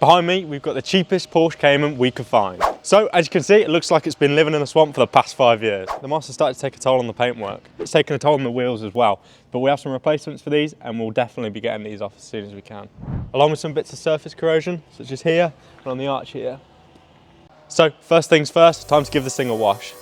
Behind me, we've got the cheapest Porsche Cayman we could find. So, as you can see, it looks like it's been living in the swamp for the past 5 years. The moss has started to take a toll on the paintwork. It's taken a toll on the wheels as well. But we have some replacements for these, and we'll definitely be getting these off as soon as we can. Along with some bits of surface corrosion, such as here, and on the arch here. So, first things first, time to give this thing a wash.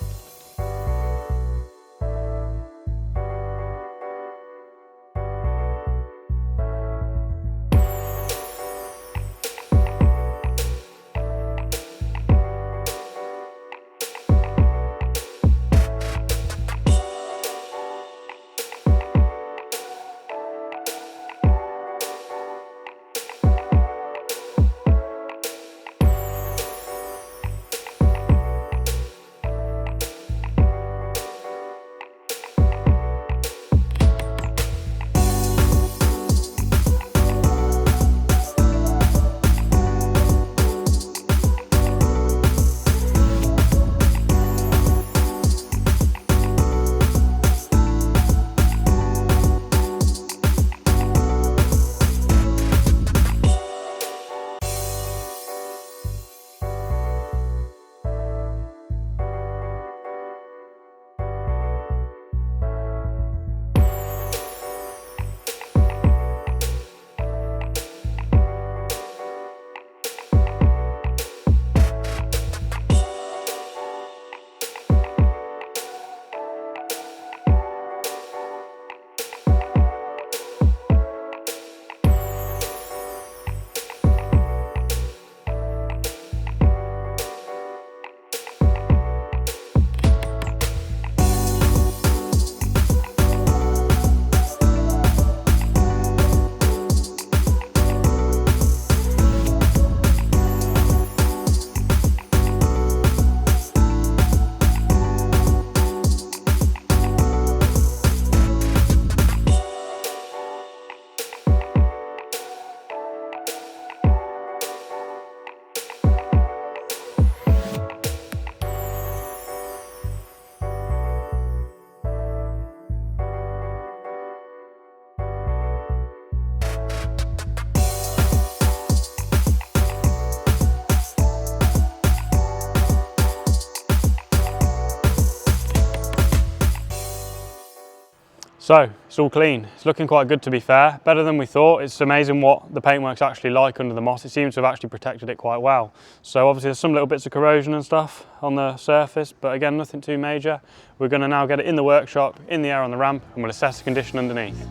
So it's all clean. It's looking quite good, to be fair. Better than we thought. It's amazing what the paintwork's actually like under the moss. It seems to have actually protected it quite well. So obviously there's some little bits of corrosion and stuff on the surface, but again, nothing too major. We're going to now get it in the workshop, in the air on the ramp, and we'll assess the condition underneath.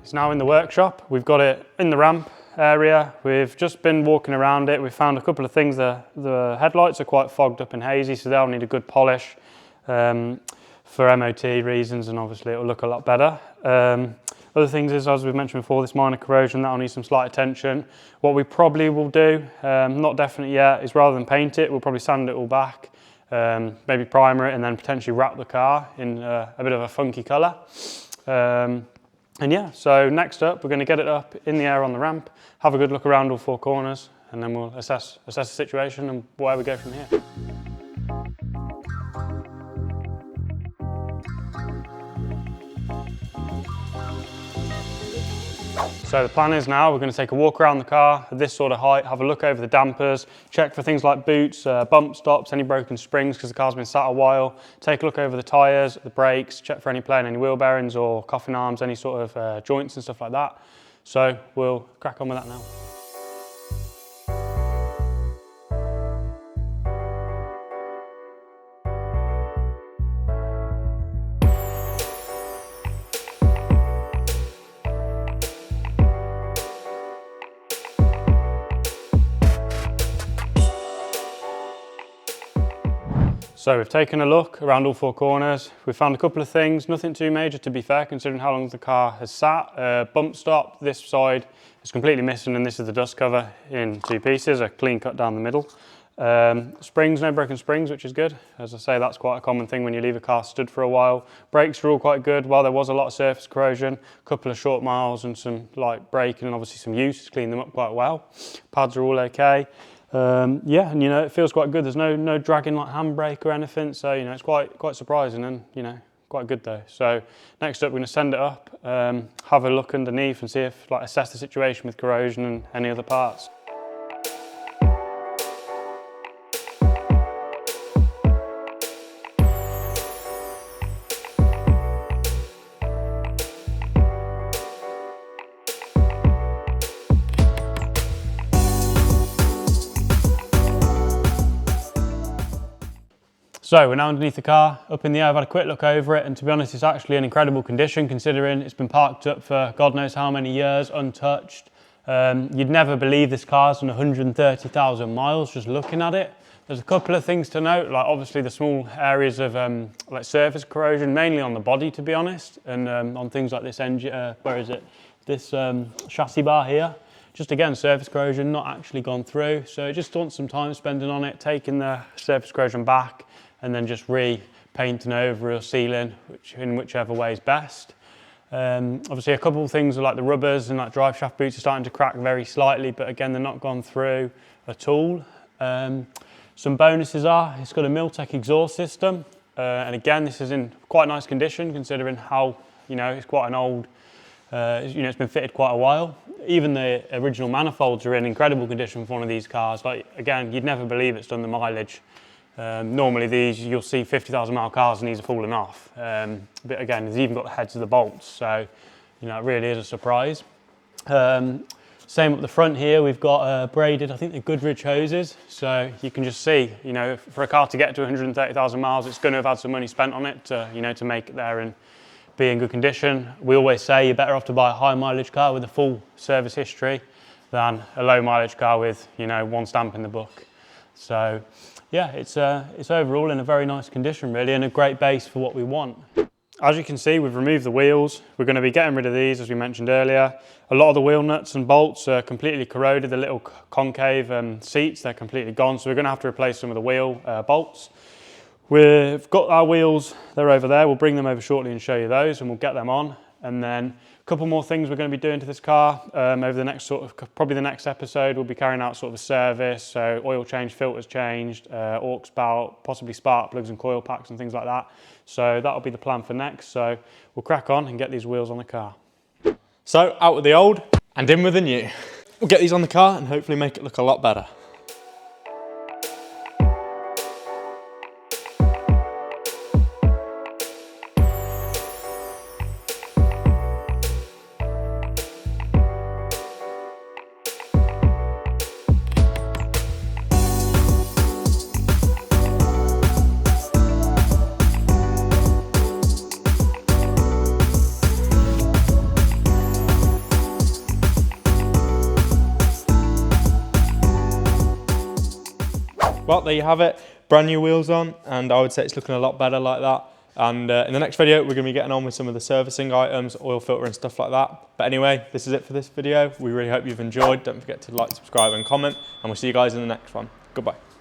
It's now in the workshop. We've got it in the ramp area. We've just been walking around it. We've found a couple of things. The headlights are quite fogged up and hazy, so they'll need a good polish for MOT reasons, and obviously it'll look a lot better. Other things is, as we've mentioned before, this minor corrosion, that'll need some slight attention. What we probably will do, not definite yet, is rather than paint it, we'll probably sand it all back, maybe primer it, and then potentially wrap the car in a bit of a funky colour. And yeah, so next up, we're going to get it up in the air on the ramp, have a good look around all four corners, and then we'll assess the situation and where we go from here. So the plan is now we're going to take a walk around the car at this sort of height, have a look over the dampers, check for things like boots, bump stops, any broken springs because the car's been sat a while, take a look over the tyres, the brakes, check for any play in any wheel bearings or coffin arms, any sort of joints and stuff like that. So we'll crack on with that now. So we've taken a look around all four corners. We've found a couple of things, nothing too major to be fair, considering how long the car has sat. Bump stop, this side is completely missing, and this is the dust cover in two pieces, a clean cut down the middle. Springs, no broken springs, which is good. As I say, that's quite a common thing when you leave a car stood for a while. Brakes are all quite good. While there was a lot of surface corrosion, a couple of short miles and some light braking and obviously some use to clean them up quite well. Pads are all okay. Yeah, and it feels quite good. There's no dragging like handbrake or anything, so it's quite surprising, and quite good though. So next up, we're going to send it up, have a look underneath, and see if assess the situation with corrosion and any other parts. So we're now underneath the car, up in the air. I've had a quick look over it, and to be honest, it's actually in incredible condition considering it's been parked up for God knows how many years, untouched. You'd never believe this car's done 130,000 miles just looking at it. There's a couple of things to note, like obviously the small areas of surface corrosion, mainly on the body to be honest, and on things like this engine, this chassis bar here. Just again, surface corrosion, not actually gone through. So it just wants some time spending on it, taking the surface corrosion back, and then just repainting over or sealing, in whichever way is best. Obviously a couple of things like the rubbers and drive shaft boots are starting to crack very slightly, but again, they're not gone through at all. Some bonuses are, it's got a Miltech exhaust system. And again, this is in quite nice condition considering how, it's quite an old, it's been fitted quite a while. Even the original manifolds are in incredible condition for one of these cars. Again, you'd never believe it's done the mileage. Normally these, you'll see 50,000 mile cars and these are falling off. But again, it's even got the heads of the bolts. So, it really is a surprise. Same up the front here, we've got braided, I think they're Goodrich hoses. So you can just see, for a car to get to 130,000 miles, it's going to have had some money spent on it to, to make it there and be in good condition. We always say you're better off to buy a high mileage car with a full service history than a low mileage car with, one stamp in the book. So yeah, it's overall in a very nice condition really, and a great base for what we want. As you can see, we've removed the wheels. We're going to be getting rid of these, as we mentioned earlier. A lot of the wheel nuts and bolts are completely corroded. The little concave seats, they're completely gone. So we're going to have to replace some of the wheel bolts. We've got our wheels, they're over there. We'll bring them over shortly and show you those, and we'll get them on. And then a couple more things we're going to be doing to this car over the next probably the next episode. We'll be carrying out a service, so oil change, filters changed, aux belt, possibly spark plugs and coil packs and things like that. So that'll be the plan for next. So we'll crack on and get these wheels on the car. So out with the old and in with the new. We'll get these on the car and hopefully make it look a lot better. Well, there you have it, brand new wheels on, and I would say it's looking a lot better like that. And in the next video, we're going to be getting on with some of the servicing items, oil filter and stuff like that. But anyway, this is it for this video. We really hope you've enjoyed. Don't forget to like, subscribe and comment, and we'll see you guys in the next one. Goodbye.